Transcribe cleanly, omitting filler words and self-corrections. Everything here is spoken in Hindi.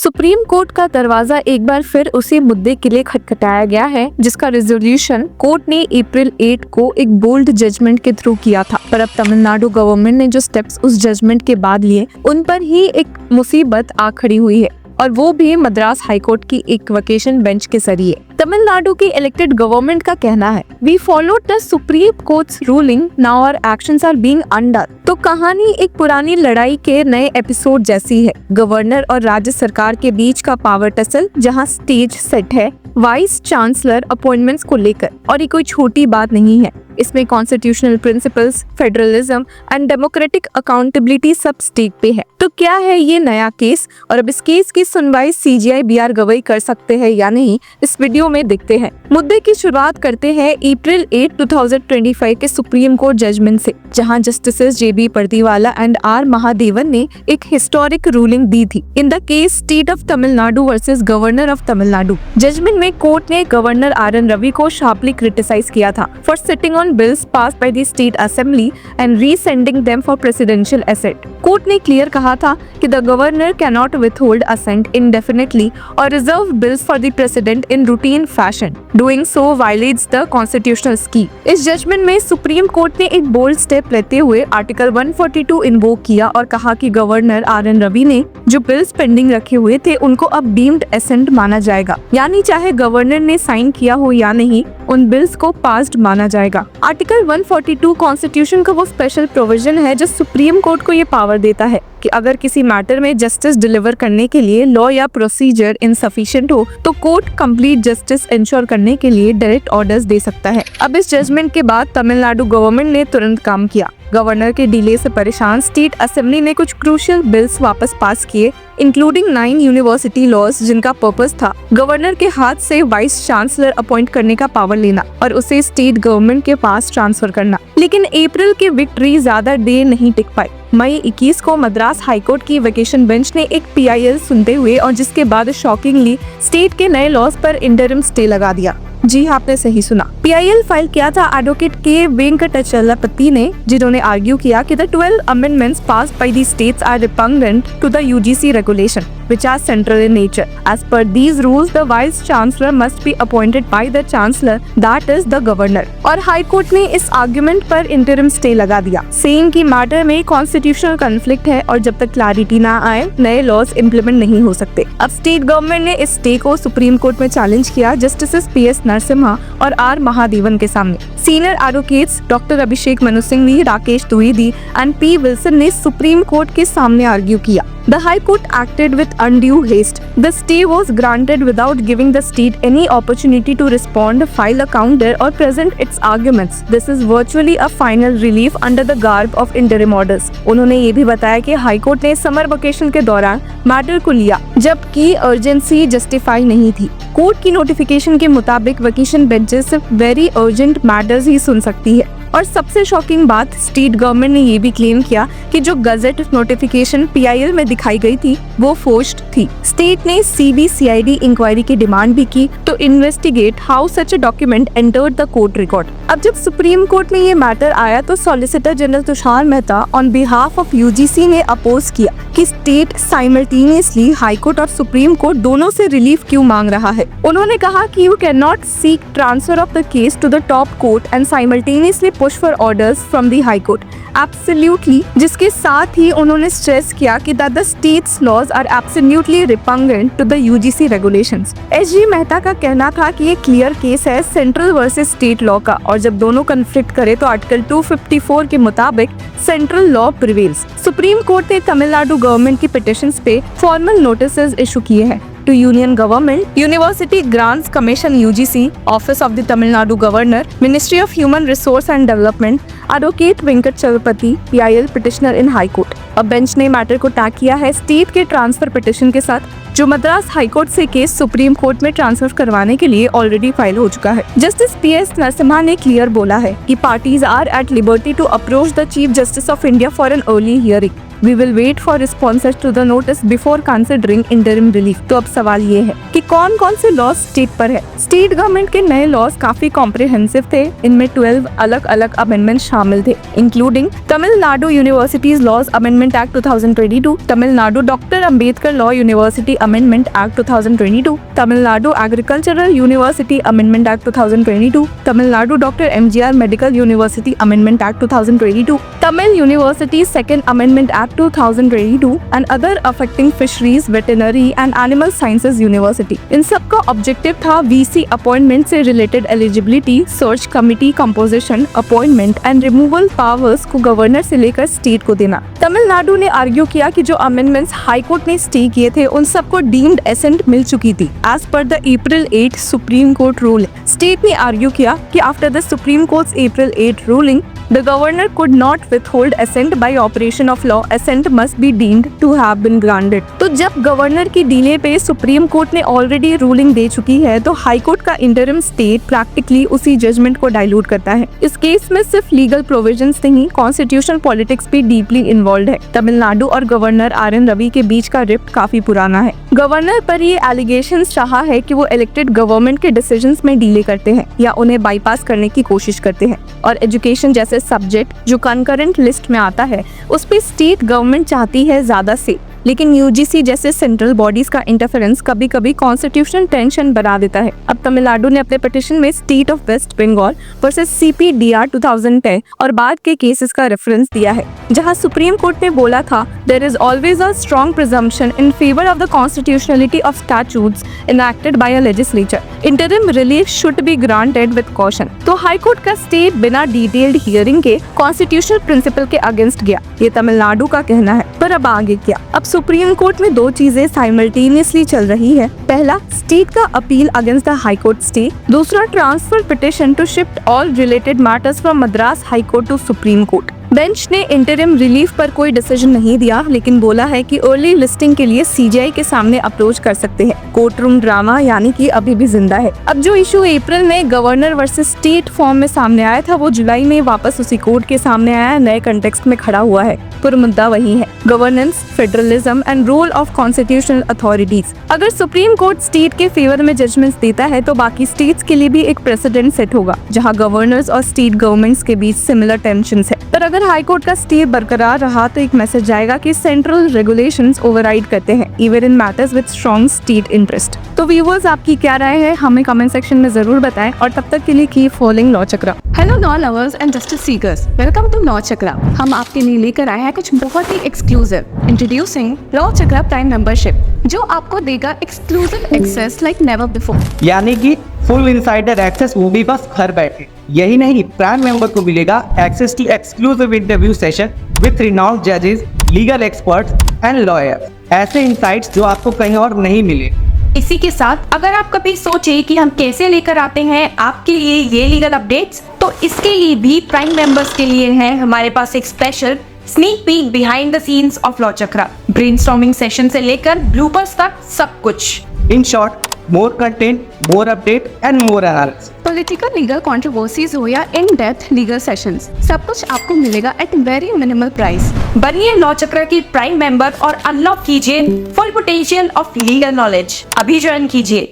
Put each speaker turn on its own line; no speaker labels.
सुप्रीम कोर्ट का दरवाजा एक बार फिर उसी मुद्दे के लिए खटखटाया गया है जिसका रिजोल्यूशन कोर्ट ने अप्रैल 8 को एक बोल्ड जजमेंट के थ्रू किया था। पर अब तमिलनाडु गवर्नमेंट ने जो स्टेप्स उस जजमेंट के बाद लिए उन पर ही एक मुसीबत आ खड़ी हुई है, और वो भी मद्रास हाईकोर्ट की एक वेकेशन बेंच के जरिए। तमिलनाडु की इलेक्टेड गवर्नमेंट का कहना है, we followed the supreme court's ruling, now our actions are being under. तो कहानी एक पुरानी लड़ाई के नए एपिसोड जैसी है। गवर्नर और राज्य सरकार के बीच का पावर टसल जहां स्टेज सेट है वाइस चांसलर अपॉइंटमेंट्स को लेकर, और ये कोई छोटी बात नहीं है। इसमें constitutional principles, federalism and democratic accountability सब स्टेक पे है। तो क्या है ये नया केस, और अब इस केस की सुनवाई सीजीआई बीआर गवई कर सकते हैं या नहीं, इस वीडियो में देखते हैं। मुद्दे की शुरुआत करते हैं अप्रैल 8, 2025 के सुप्रीम कोर्ट जजमेंट से, जहां justices JB Pardiwala and R Mahadevan ने एक हिस्टोरिक रूलिंग दी थी in the case state of Tamil Nadu versus governor of Tamil Nadu. Judgment में कोर्ट ने गवर्नर RN रवि को शार्पली क्रिटिसाइज किया था for sitting on bills passed by the state assembly and resending them for presidential assent. Court ने क्लियर कहा था कि the governor cannot withhold assent indefinitely or reserve bills for the president in routine fashion. Doing so violates the constitutional scheme. इस जजमेंट में सुप्रीम कोर्ट ने एक बोल्ड स्टेप लेते हुए आर्टिकल 142 इन्वोक किया और कहा कि गवर्नर RN रवि ने जो बिल्स पेंडिंग रखे हुए थे उनको अब डीम्ड एसेंट माना जाएगा, यानी चाहे गवर्नर ने साइन किया हो या नहीं, उन बिल्स को पास्ड माना जाएगा। आर्टिकल 142 कॉन्स्टिट्यूशन का वो स्पेशल प्रोविजन है जो सुप्रीम कोर्ट को ये पावर देता है कि अगर किसी मैटर में जस्टिस डिलीवर करने के लिए लॉ या प्रोसीजर इनसफिशिएंट हो तो कोर्ट कंप्लीट जस्टिस इंश्योर करने के लिए डायरेक्ट ऑर्डर्स दे सकता है। अब इस जजमेंट के बाद तमिलनाडु गवर्नमेंट ने तुरंत काम किया। गवर्नर के डिले से परेशान स्टेट असेंबली ने कुछ क्रूशियल बिल्स वापस पास किए, इंक्लूडिंग 9 यूनिवर्सिटी लॉज, जिनका पर्पस था गवर्नर के हाथ से वाइस चांसलर अपॉइंट करने का पावर लेना और उसे स्टेट गवर्नमेंट के पास ट्रांसफर करना। लेकिन अप्रैल की विक्ट्री ज्यादा देर नहीं टिक पाई। मई 21 को मद्रास हाईकोर्ट की वेकेशन बेंच ने एक PIL सुनते हुए और जिसके बाद शॉकिंगली स्टेट के नए लॉज पर इंटरिम स्टे लगा दिया। जी आपने सही सुना। PIL फाइल किया था एडवोकेट के वेंकटचलपति ने, जिन्होंने आर्ग्यू किया कि the 12 amendments passed by the states are repugnant to the UGC regulation, which are central in nature. As per these rules, the vice chancellor must be appointed by the chancellor, that is the governor. और हाई कोर्ट ने इस आर्ग्यूमेंट पर इंटरिम स्टे लगा दिया, सेइंग कि मैटर में कॉन्स्टिट्यूशनल कॉन्फ्लिक्ट है और जब तक क्लैरिटी ना आए नए लॉज इम्प्लीमेंट नहीं हो सकते। अब स्टेट गवर्नमेंट ने इस स्टे को सुप्रीम कोर्ट में चैलेंज किया जस्टिस PS नरसिम्हा और R महादेवन के सामने। Senior advocates doctor Abhishek Manu Singhvi, Rakesh Dwivedi and P Wilson ने सुप्रीम कोर्ट के सामने आर्ग्यू किया। The High Court acted with undue haste. The stay was granted without giving the state any opportunity to respond, file a counter, or present its arguments. This is virtually a final relief under the garb of interim orders. उन्होंने ये भी बताया कि हाई कोर्ट ने समर वेकेशन के दौरान मैटर को लिया, जबकि अर्जेंसी जस्टिफाई नहीं थी। कोर्ट की नोटिफिकेशन के मुताबिक वेकेशन बेंचेस सिर्फ वेरी अर्जेंट मैटर्स ही सुन सकती है। और सबसे शॉकिंग बात, स्टेट गवर्नमेंट ने ये भी क्लेम किया कि जो गजट नोटिफिकेशन PIL में दिखाई गई थी वो फोर्स्ड थी। स्टेट ने CBCID इंक्वायरी की डिमांड भी की तो investigate how such a document entered the court record. अब जब सुप्रीम कोर्ट में ये मैटर आया तो solicitor general Tushar Mehta on behalf of UGC ने अपोज किया कि स्टेट साइमल्टेनियसली हाई कोर्ट और सुप्रीम कोर्ट दोनों से रिलीफ क्यों मांग रहा है। उन्होंने कहा कि you can not seek transfer of the case to the top court and simultaneously push for orders from the High Court. Absolutely. जिसके साथ ही उन्होंने स्ट्रेस किया कि that the state's laws are absolutely repugnant to the UGC regulations. SG Mehta का कहना था कि ये क्लियर केस है सेंट्रल वर्सेस स्टेट लॉ का, और जब दोनों कन्फ्लिक्ट करे तो आर्टिकल 254 के मुताबिक central law prevails. Supreme court ने तमिलनाडु गवर्नमेंट की पिटिशंस पे फॉर्मल नोटिसेस इशू किए हैं to Union Government, University Grants Commission UGC, Office of the Tamil Nadu Governor, Ministry of Human Resource and Development, Advocate Venkatachalapati, PIL petitioner in High Court. अब बेंच ने मैटर को टैग किया है स्टेट के ट्रांसफर पिटिशन के साथ, जो मद्रास हाई कोर्ट से केस सुप्रीम कोर्ट में ट्रांसफर करवाने के लिए ऑलरेडी फाइल हो चुका है। जस्टिस PS नरसिम्हा ने क्लियर बोला है कि parties are at liberty to approach the chief justice of India for an early hearing. We will wait for responses to the notice before considering interim relief. तो अब सवाल ये है कि कौन कौन से लॉज स्टेट पर है। स्टेट गवर्नमेंट के नए लॉज काफी कॉम्प्रिहेंसिव थे। इनमें 12 अलग अलग अमेंडमेंट शामिल थे, including Tamil Nadu universities laws amendment act 2022, Tamil Nadu doctor Ambedkar law university amendment act 2022, Tamil Nadu agricultural university amendment act 2022, Tamil Nadu doctor MGR medical university amendment act 2022, Tamil university second amendment act 2022 and other affecting fisheries, veterinary and animal sciences university. इन सब का ऑब्जेक्टिव था वीसी अपॉइंटमेंट से related eligibility, search committee composition, appointment and removal powers को गवर्नर से लेकर स्टेट को देना। तमिलनाडु ने आर्ग्यू किया कि जो अमेंडमेंट्स हाई कोर्ट ने स्टे किए थे उन सबको डीम्ड एसेंट मिल चुकी थी as per the April 8 supreme court rule. State ने आर्ग्यू किया कि after the supreme court's April 8 ruling the governor could not withhold assent by operation of law. Assent must be deemed to have been granted. तो जब गवर्नर की डिले पे सुप्रीम कोर्ट ने ऑलरेडी रूलिंग दे चुकी है तो हाई कोर्ट का इंटरिम स्टे प्रैक्टिकली उसी जजमेंट को डाइल्यूट करता है। इस केस में सिर्फ लीगल प्रोविजंस नहीं, कॉन्स्टिट्यूशनल पॉलिटिक्स भी डीपली इन्वॉल्व है। तमिलनाडु और गवर्नर आर.एन. रवि के बीच का रिफ्ट काफी पुराना है। गवर्नर पर ये एलिगेशंस रहा है कि वो इलेक्टेड गवर्नमेंट के डिसीजंस में डिले करते हैं या उन्हें बाईपास करने की कोशिश करते हैं, और एजुकेशन जैसे सब्जेक्ट जो कंकरेंट लिस्ट में आता है उस पे स्टेट गवर्नमेंट चाहती है ज्यादा से, लेकिन यूजीसी जैसे सेंट्रल बॉडीज का इंटरफेरेंस कभी कभी कॉन्स्टिट्यूशनल टेंशन बढ़ा देता है। अब तमिलनाडु ने अपने पिटीशन में state of West Bengal versus CPDR 2010 और बाद के केसेस का रेफरेंस दिया है, जहां सुप्रीम कोर्ट ने बोला था there is always a strong presumption in favour of the constitutionality of statutes enacted by a legislature. Interim relief should be granted with caution. तो हाई कोर्ट का स्टे बिना डिटेल्ड हियरिंग के कॉन्स्टिट्यूशनल प्रिंसिपल के अगेंस्ट गया, ये तमिलनाडु का कहना है। पर अब आगे क्या? अब सुप्रीम कोर्ट में दो चीजें साइमल्टेनियसली चल रही है। पहला, स्टेट का appeal against the high court stay. दूसरा, transfer petition to shift all related matters from Madras high court to supreme court. Bench ने इंटरिम रिलीफ पर कोई डिसीजन नहीं दिया, लेकिन बोला है कि अर्ली लिस्टिंग के लिए सीजीआई के सामने अप्रोच कर सकते हैं। कोर्ट रूम ड्रामा यानी कि अभी भी जिंदा है। अब जो इशू अप्रैल में गवर्नर वर्सेस स्टेट फॉर्म में सामने आया था वो जुलाई में वापस उसी कोर्ट के सामने आया, नए कंटेक्स्ट में खड़ा हुआ है। पर मुद्दा वही है, governance, federalism and role of constitutional authorities. अगर सुप्रीम कोर्ट स्टेट के फेवर में जजमेंट्स देता है तो बाकी स्टेट्स के लिए भी एक प्रेसिडेंट सेट होगा जहां गवर्नर्स और स्टेट गवर्नमेंट्स के बीच सिमिलर टेंशंस है। पर अगर हाई कोर्ट का स्टे बरकरार रहा तो एक मैसेज जाएगा कि सेंट्रल रेगुलेशंस ओवरराइड करते हैं even in matters with strong state interest. तो व्यूअर्स, आपकी क्या राय है हमें कमेंट सेक्शन में जरूर बताएं, और तब तक के लिए keep following law Chakra.
Hello law lovers and justice seekers, welcome to law Chakra. हम आपके लिए लेकर आए हैं कुछ बहुत ही exclusive. Introducing law Chakra prime membership, जो आपको देगा exclusive access like never before.
यानी कि फुल इनसाइडर एक्सेस, वो भी बस घर बैठे। यही नहीं, प्राइम मेंबर को मिलेगा access to exclusive interview session with renowned जजेस, लीगल एक्सपर्ट्स एंड लॉयर्स। ऐसे इनसाइट्स जो आपको कहीं और नहीं मिले।
इसी के साथ अगर आप कभी सोचे कि हम कैसे लेकर आते हैं आपके लिए ये लीगल अपडेट्स, तो इसके लिए भी प्राइम मेंबर्स के लिए है हमारे पास एक special sneak peek behind the scenes of law chakra. Brainstorming session से लेकर ब्लूपर्स तक सब कुछ।
In short, more content, more update and more analysis.
Political legal controversies हो या इन डेप्थ लीगल सेशंस, सब कुछ आपको मिलेगा एट वेरी मिनिमल प्राइस। बनिए लॉ चक्र की प्राइम मेंबर और अनलॉक कीजिए full potential of legal knowledge. अभी ज्वाइन कीजिए।